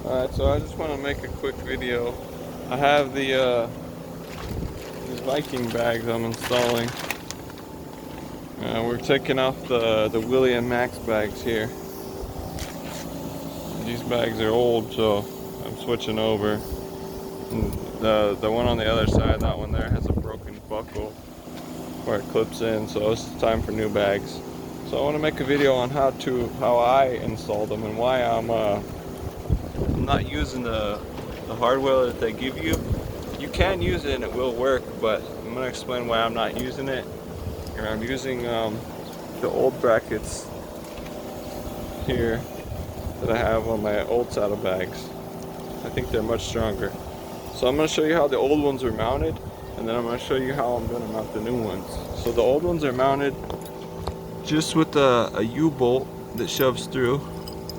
Alright, so I just want to make a quick video. I have these Viking bags I'm installing. We're taking off the Willie and Max bags here. These bags are old, so I'm switching over. And the one on the other side, that one there, has a broken buckle where it clips in, so it's time for new bags. So I want to make a video on how I install them and why I'm not using the hardware that they give you. You can use it and it will work, but I'm going to explain why I'm not using it. And I'm using the old brackets here that I have on my old saddlebags. I think they're much stronger. So I'm going to show you how the old ones are mounted, and then I'm going to show you how I'm going to mount the new ones. So the old ones are mounted just with a U-bolt that shoves through.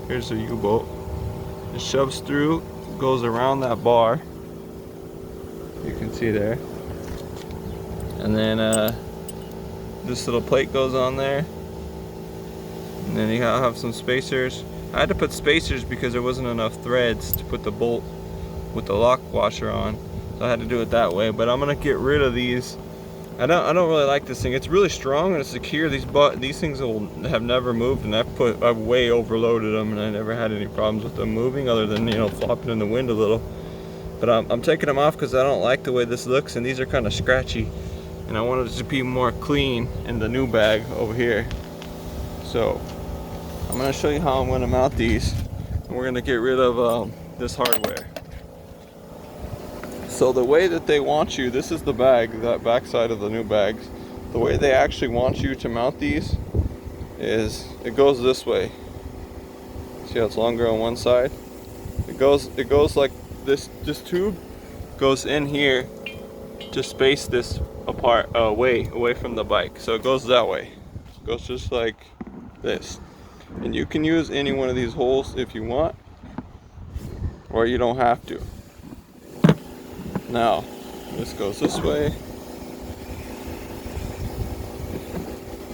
Here's a U-bolt. It shoves through, goes around that bar. You can see there. And then this little plate goes on there. And then you have some spacers. I had to put spacers because there wasn't enough threads to put the bolt with the lock washer on. So I had to do it that way. But I'm gonna get rid of these. I don't really like this thing. It's really strong and it's secure. These things have never moved, and I've way overloaded them, and I never had any problems with them moving, other than, you know, flopping in the wind a little. But I'm taking them off because I don't like the way this looks, and these are kind of scratchy, and I want it to be more clean in the new bag over here. So I'm going to show you how I'm going to mount these, and we're going to get rid of this hardware. So the way that they want you, this is the bag, that back side of the new bags. The way they actually want you to mount these is it goes this way. See how it's longer on one side? It goes like this tube goes in here to space this apart, away from the bike. So it goes that way. It goes just like this. And you can use any one of these holes if you want, or you don't have to. Now, this goes this way.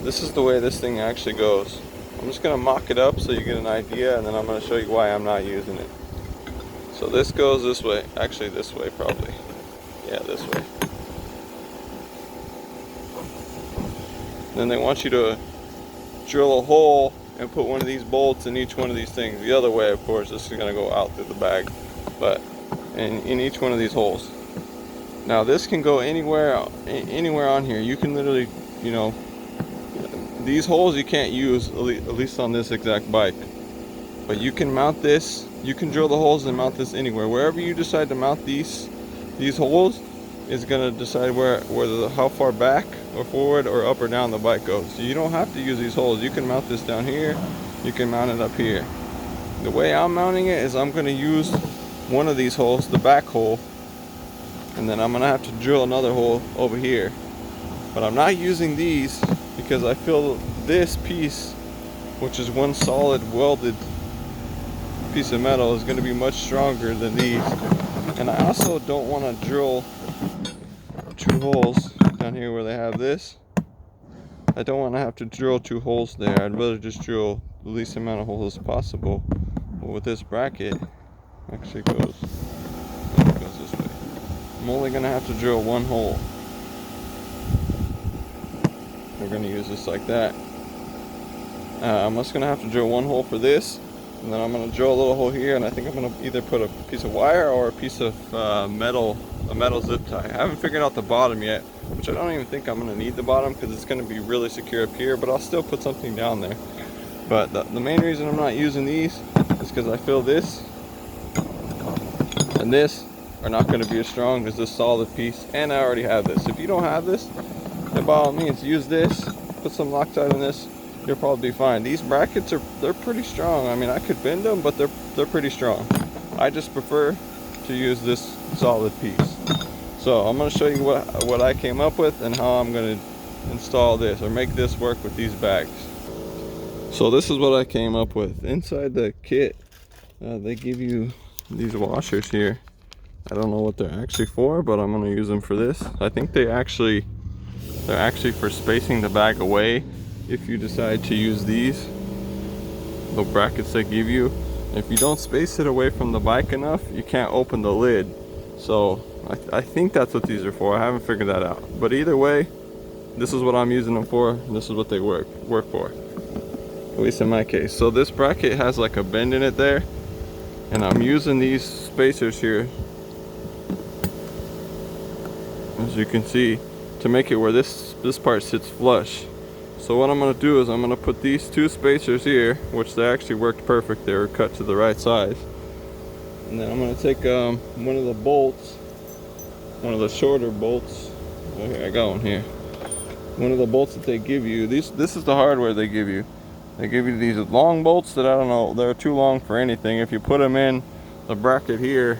This is the way this thing actually goes. I'm just going to mock it up so you get an idea, and then I'm going to show you why I'm not using it. So this goes this way. Actually, this way probably. Yeah, this way. Then they want you to drill a hole and put one of these bolts in each one of these things. The other way, of course, this is going to go out through the bag, but in each one of these holes. Now this can go anywhere on here. You can literally, you know, these holes you can't use, at least on this exact bike. But you can mount this, you can drill the holes and mount this anywhere. Wherever you decide to mount these holes is going to decide how far back or forward or up or down the bike goes. So you don't have to use these holes. You can mount this down here, you can mount it up here. The way I'm mounting it is I'm going to use one of these holes, the back hole, and then I'm going to have to drill another hole over here. But I'm not using these because I feel this piece, which is one solid welded piece of metal, is going to be much stronger than these. And I also don't want to drill two holes down here where they have this. I don't want to have to drill two holes there. I'd rather just drill the least amount of holes as possible. But with this bracket, actually goes this way. I'm only going to have to drill one hole. We're going to use this like that. I'm just going to have to drill one hole for this, and then I'm going to drill a little hole here, and I think I'm going to either put a piece of wire or a piece of a metal zip tie. I haven't figured out the bottom yet, which I don't even think I'm going to need the bottom because it's going to be really secure up here, but I'll still put something down there. But the main reason I'm not using these is because I feel this and this are not going to be as strong as this solid piece, and I already have this. If you don't have this, then by all means use this, put some Loctite in this, you'll probably be fine. These brackets they're pretty strong. I mean, I could bend them, but they're pretty strong. I just prefer to use this solid piece. So I'm going to show you what I came up with and how I'm going to install this or make this work with these bags. So this is what I came up with. Inside the kit, they give you these washers here. I don't know what they're actually for, but I'm going to use them for this. I think they're actually for spacing the bag away if you decide to use these. The brackets they give you. If you don't space it away from the bike enough, you can't open the lid. So I think that's what these are for. I haven't figured that out. But either way, this is what I'm using them for. This is what they work for. At least in my case. So this bracket has like a bend in it there. And I'm using these spacers here, as you can see, to make it where this part sits flush. So what I'm going to do is I'm going to put these two spacers here, which they actually worked perfect. They were cut to the right size. And then I'm going to take one of the bolts, one of the shorter bolts. Oh, here, I got one here. One of the bolts that they give you. This is the hardware they give you. They give you these long bolts that I don't know, they're too long for anything. If you put them in the bracket here,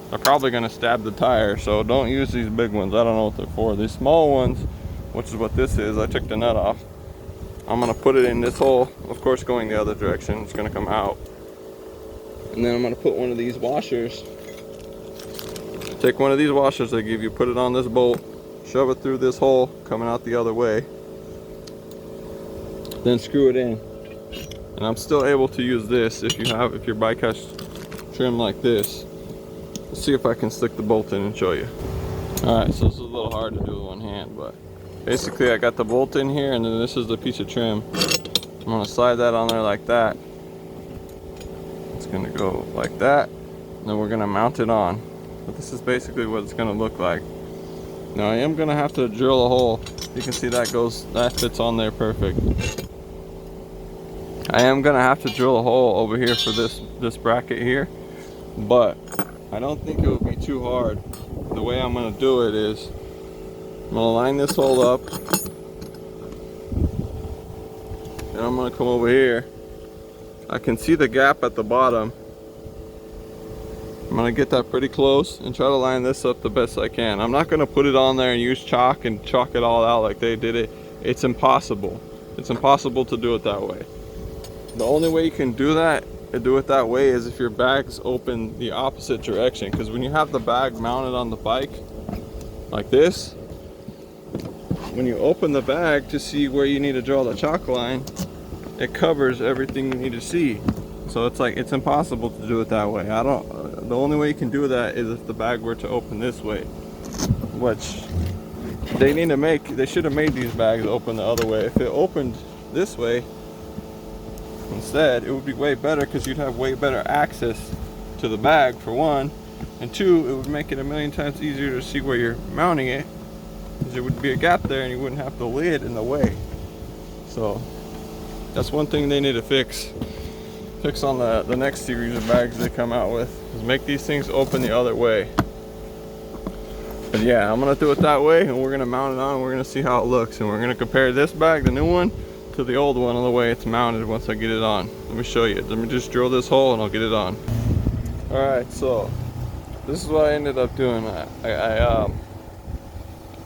they're probably going to stab the tire. So don't use these big ones. I don't know what they're for. These small ones, which is what this is, I took the nut off. I'm going to put it in this hole, of course going the other direction. It's going to come out. And then I'm going to put one of these washers. Take one of these washers they give you, put it on this bolt, shove it through this hole, coming out the other way. Then screw it in. And I'm still able to use this if your bike has trim like this. Let's see if I can stick the bolt in and show you. Alright, so this is a little hard to do with one hand, but basically I got the bolt in here, and then this is the piece of trim. I'm going to slide that on there like that. It's going to go like that, and then we're going to mount it on. But this is basically what it's going to look like. Now I am going to have to drill a hole. You can see that fits on there perfect. I am going to have to drill a hole over here for this bracket here, but I don't think it would be too hard. The way I'm going to do it is I'm going to line this hole up, and I'm going to come over here. I can see the gap at the bottom. I'm going to get that pretty close and try to line this up the best I can. I'm not going to put it on there and use chalk and chalk it all out like they did it. It's impossible. It's impossible to do it that way. The only way you can do it that way is if your bag's open the opposite direction. Because when you have the bag mounted on the bike like this, when you open the bag to see where you need to draw the chalk line, it covers everything you need to see. So it's impossible to do it that way. The only way you can do that is if the bag were to open this way, which they should have made these bags open the other way. If it opened this way instead, it would be way better, because you'd have way better access to the bag for one, and two, it would make it a million times easier to see where you're mounting it, because there would be a gap there and you wouldn't have the lid in the way. So that's one thing they need to fix on the next series of bags they come out with, is make these things open the other way. But yeah, I'm gonna do it that way, and we're gonna mount it on, and we're gonna see how it looks, and we're gonna compare this bag, the new one, to the old one on the way it's mounted once I get it on. Let me show you. Let me just drill this hole and I'll get it on. Alright, so this is what I ended up doing. I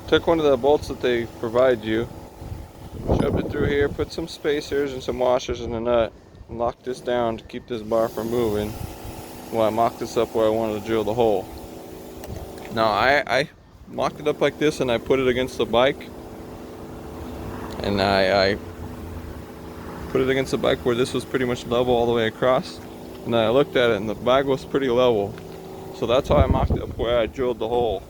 took one of the bolts that they provide you, shoved it through here, put some spacers and some washers in the nut, and locked this down to keep this bar from moving while I mocked this up where I wanted to drill the hole. Now I mocked it up like this, and I put it against the bike, and I put it against the bike where this was pretty much level all the way across, and then I looked at it and the bag was pretty level. So that's how I mocked it up where I drilled the hole.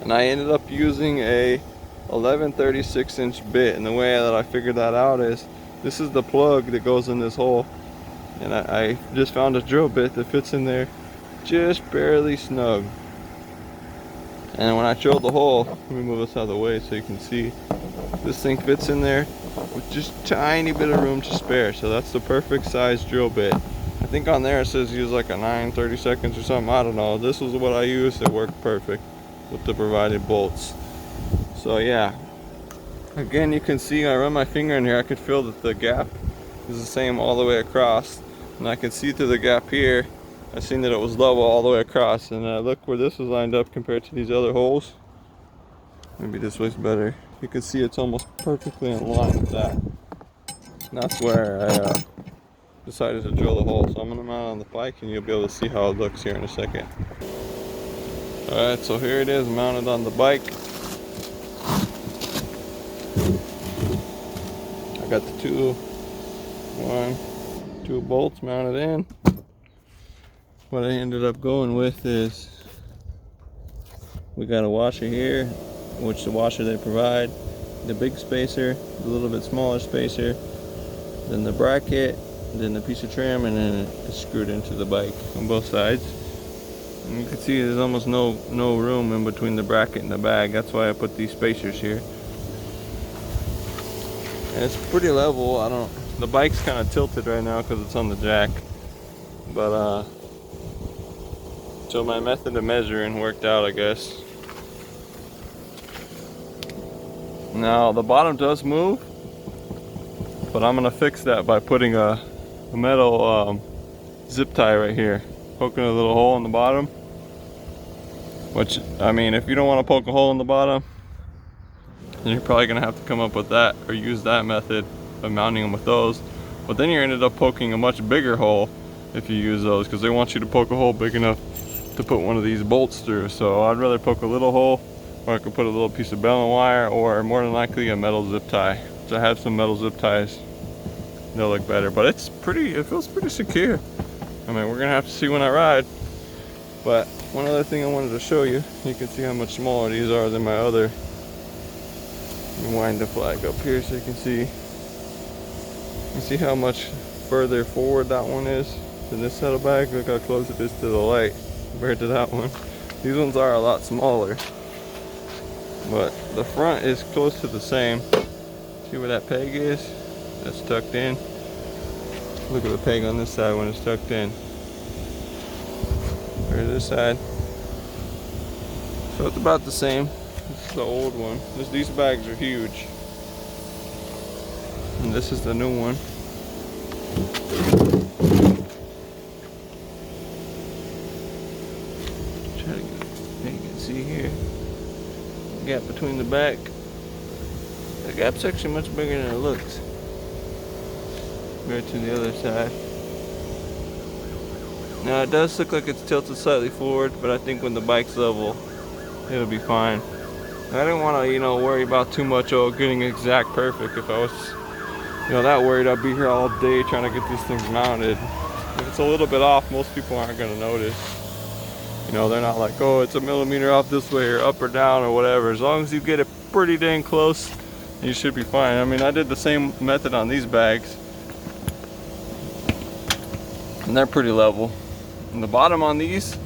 And I ended up using a 11/36" bit, and the way that I figured that out is this is the plug that goes in this hole, and I just found a drill bit that fits in there just barely snug. And when I drilled the hole, let me move this out of the way so you can see, this thing fits in there with just a tiny bit of room to spare. So that's the perfect size drill bit. I think on there it says use like a 9/32 or something, I don't know. This was what I used, it worked perfect with the provided bolts. So yeah, again, you can see I run my finger in here, I could feel that the gap is the same all the way across, and I can see through the gap here. I seen that it was level all the way across, and look where this was lined up compared to these other holes. Maybe this way's better. You can see it's almost perfectly in line with that. And that's where I decided to drill the hole. So I'm going to mount it on the bike, and you'll be able to see how it looks here in a second. Alright, so here it is mounted on the bike. I got the two, 1, 2 bolts mounted in. What I ended up going with is, we got a washer here, which the washer they provide, the big spacer, the little bit smaller spacer, then the bracket, then the piece of trim, and then it's screwed into the bike on both sides. And you can see there's almost no room in between the bracket and the bag. That's why I put these spacers here. And it's pretty level. The bike's kind of tilted right now because it's on the jack, but so my method of measuring worked out, I guess. Now the bottom does move, but I'm gonna fix that by putting a metal zip tie right here, poking a little hole in the bottom. Which, I mean, if you don't want to poke a hole in the bottom, then you're probably gonna have to come up with that or use that method of mounting them with those. But then you ended up poking a much bigger hole if you use those, because they want you to poke a hole big enough to put one of these bolts through. So I'd rather poke a little hole, or I could put a little piece of bell and wire, or more than likely a metal zip tie. So I have some metal zip ties. They'll look better, but it feels pretty secure. I mean, we're gonna have to see when I ride. But one other thing I wanted to show you, you can see how much smaller these are than my other. Let me wind the flag up here so you can see. You see how much further forward that one is than this saddlebag? Look how close it is to the light compared to that one. These ones are a lot smaller, but the front is close to the same. See where that peg is? That's tucked in. Look at the peg on this side when it's tucked in. Or this side. So it's about the same. This is the old one. These bags are huge. And this is the new one. Try to get, you can see here, gap between the back. The gap's actually much bigger than it looks compared to the other side. Now it does look like it's tilted slightly forward, but I think when the bike's level, it'll be fine. I didn't want to, worry about too much getting exact perfect. If I was, that worried, I'd be here all day trying to get these things mounted. If it's a little bit off, most people aren't going to notice. They're not like, oh, it's a millimeter off this way or up or down or whatever. As long as you get it pretty dang close, you should be fine. I mean, I did the same method on these bags, and they're pretty level. And the bottom on these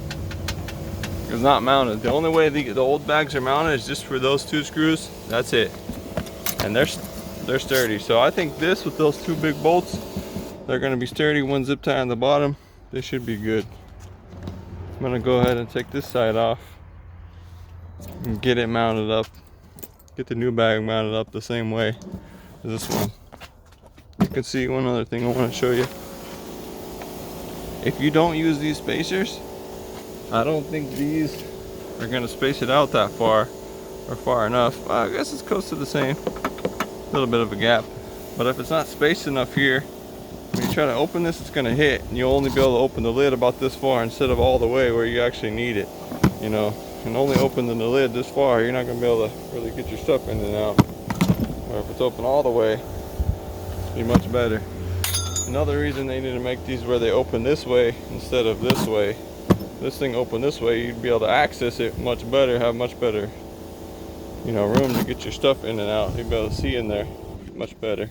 is not mounted. The only way the old bags are mounted is just for those 2 screws. That's it. And they're sturdy. So I think this, with those 2 big bolts, they're going to be sturdy. 1 zip tie on the bottom. They should be good. I'm going to go ahead and take this side off and get it mounted up. Get the new bag mounted up the same way as this one. You can see one other thing I want to show you. If you don't use these spacers, I don't think these are going to space it out that far or far enough. I guess it's close to the same. A little bit of a gap. But if it's not spaced enough here, when you try to open this, it's going to hit, and you'll only be able to open the lid about this far instead of all the way where you actually need it. And only opening the lid this far, you're not going to be able to really get your stuff in and out. Or if it's open all the way, it'll be much better. Another reason they need to make these where they open this way instead of this way. This thing open this way, you'd be able to access it much better, have much better, room to get your stuff in and out. You'd be able to see in there much better.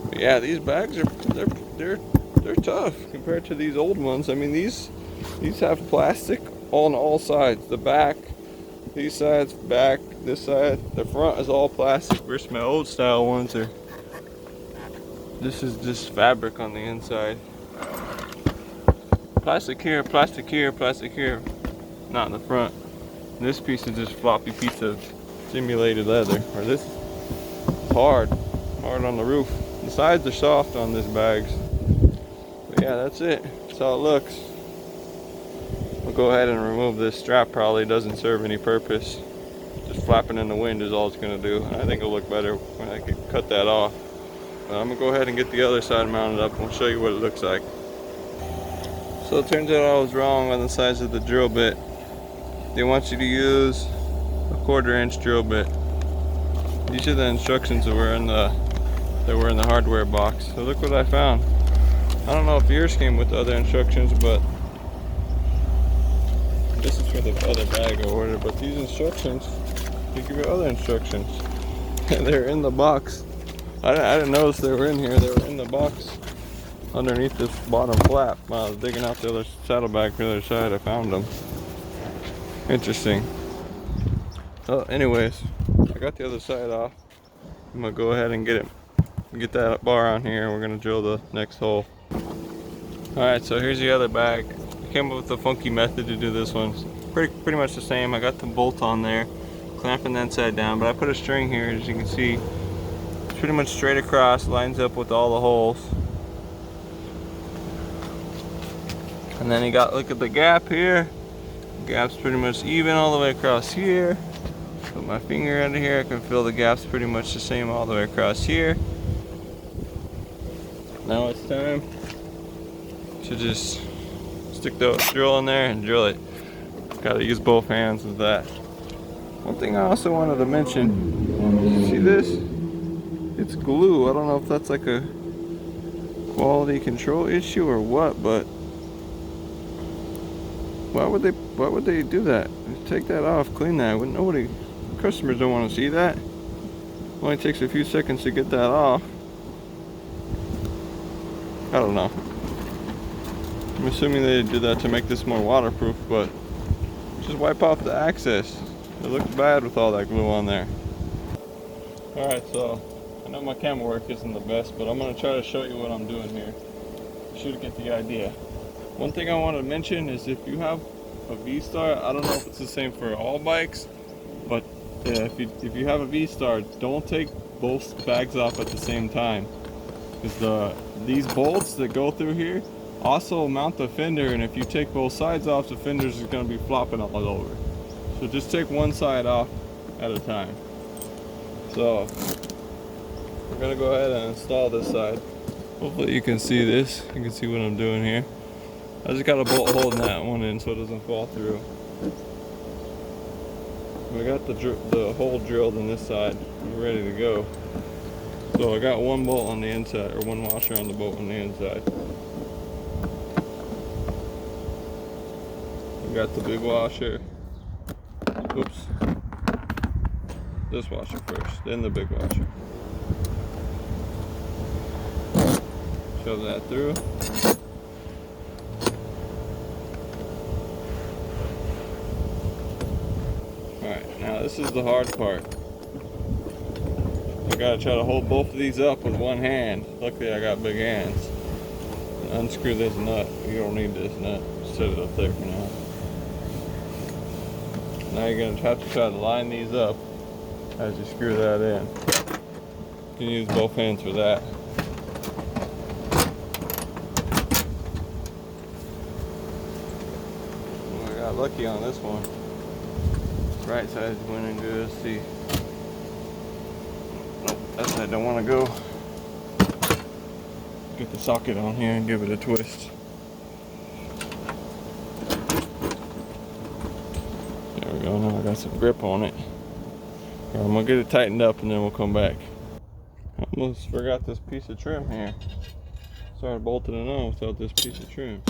But yeah, these bags they're tough compared to these old ones. I mean, these have plastic on all sides. The back, these sides, back, this side, the front is all plastic. Whereas my old style ones are. This is just fabric on the inside. Plastic here, plastic here, plastic here. Not in the front. This piece is just floppy piece of simulated leather. Or this is hard on the roof. The sides are soft on this bags. But yeah, that's it. That's how it looks. I'll go ahead and remove this strap. Probably doesn't serve any purpose. Just flapping in the wind is all it's gonna do. I think it'll look better when I can cut that off. I'm gonna go ahead and get the other side mounted up and I'll show you what it looks like. So it turns out I was wrong on the size of the drill bit. They want you to use a 1/4 inch drill bit. These are the instructions that were in the hardware box. So look what I found. I don't know if yours came with the other instructions, but this is for the other bag I ordered. But these instructions, they give you other instructions. They're in the box. I didn't notice they were in here. They were in the box underneath this bottom flap. When I was digging out the other saddlebag from the other side, I found them. Interesting. So anyways, I got the other side off. I'm gonna go ahead and get that bar on here, and we're gonna drill the next hole. Alright, so here's the other bag. I came up with a funky method to do this one. It's pretty much the same. I got the bolt on there, clamping that side down, but I put a string here, as you can see. It's pretty much straight across, lines up with all the holes. And then you got, look at the gap here. The gap's pretty much even all the way across here. Put my finger under here, I can feel the gap's pretty much the same all the way across here. Now it's time to just stick the drill in there and drill it. Gotta use both hands with that. One thing I also wanted to mention, see this? It's glue. I don't know if that's like a quality control issue or what, but why would they do that? Take that off, clean that. Customers don't want to see that. It only takes a few seconds to get that off. I don't know. I'm assuming they did that to make this more waterproof, but just wipe off the access. It looks bad with all that glue on there. Alright, so I know my camera work isn't the best, but I'm going to try to show you what I'm doing here. You should get the idea. One thing I want to mention is if you have a V-Star, I don't know if it's the same for all bikes, but if you have a V-Star, don't take both bags off at the same time. Because these bolts that go through here also mount the fender, and if you take both sides off, the fenders is going to be flopping all over. So just take one side off at a time. So we're going to go ahead and install this side. Hopefully you can see this. You can see what I'm doing here. I just got a bolt holding that one in so it doesn't fall through. We got the hole drilled in this side. We're ready to go. So I got one bolt on the inside, or one washer on the bolt on the inside. We got the big washer. Oops. This washer first, then the big washer. Shove that through. Alright, now this is the hard part. I gotta try to hold both of these up with one hand. Luckily I got big hands. And unscrew this nut. You don't need this nut. Just set it up there for now. Now you're gonna have to try to line these up as you screw that in. You can use both hands for that. Well, I got lucky on this one. Right side went in good. Let's see. Nope, that side don't want to go. Get the socket on here and give it a twist. There we go. Now I got some grip on it. Right, I'm gonna get it tightened up and then we'll come back. I almost forgot this piece of trim here. Started bolting it on without this piece of trim.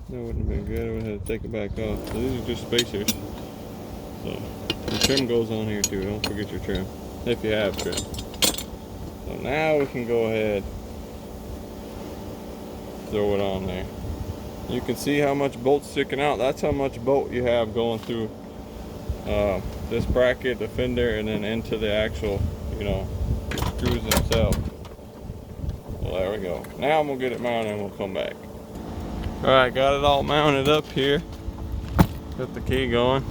That wouldn't have been good. I would have had to take it back off. So these are just spacers. So the trim goes on here too. Don't forget your trim, if you have trim. So now we can go ahead, throw it on there. You can see how much bolt's sticking out. That's how much bolt you have going through this bracket, the fender, and then into the actual, screws themselves. Well, there we go. Now I'm gonna get it mounted and we'll come back. All right, got it all mounted up here. Got the key going.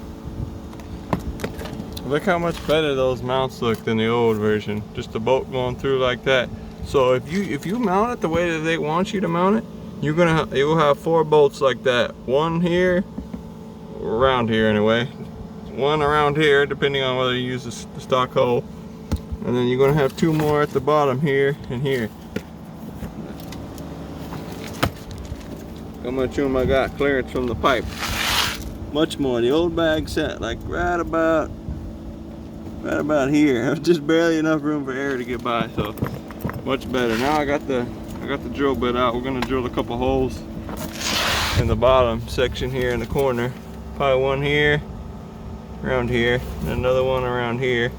Look how much better those mounts look than the old version. Just the bolt going through like that. So if you mount it the way that they want you to mount it, you'll have 4 bolts like that. One here, around here anyway. One around here, depending on whether you use the stock hole. And then you're gonna have 2 more at the bottom here and here. How much room I got clearance from the pipe? Much more. The old bag sat like right about here. Just barely enough room for air to get by, so much better. Now I got I got the drill bit out. We're gonna drill a couple holes in the bottom section here in the corner. Probably one here, around here, and another one around here.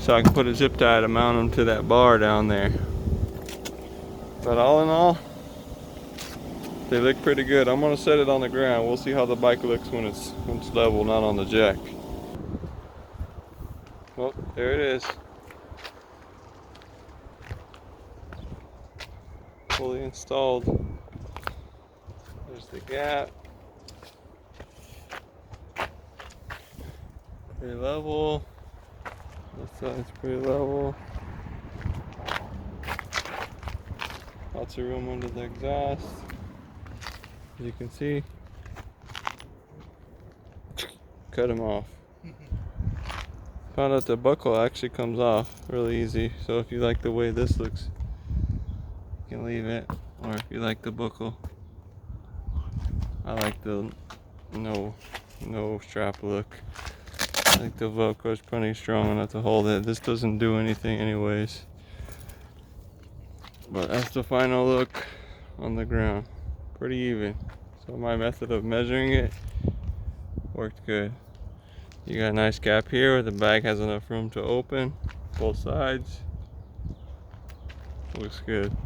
So I can put a zip tie to mount them to that bar down there. But all in all, they look pretty good. I'm gonna set it on the ground. We'll see how the bike looks when it's level, not on the jack. Well, there it is. Fully installed. There's the gap. Pretty level. This side's pretty level. Lots of room under the exhaust. As you can see, cut them off. Found out the buckle actually comes off really easy. So if you like the way this looks, you can leave it. Or if you like the buckle, I like the no strap look. I think the Velcro is plenty strong enough to hold it. This doesn't do anything anyways. But that's the final look on the ground. Pretty even. So my method of measuring it worked good. You got a nice gap here where the bag has enough room to open both sides. Looks good.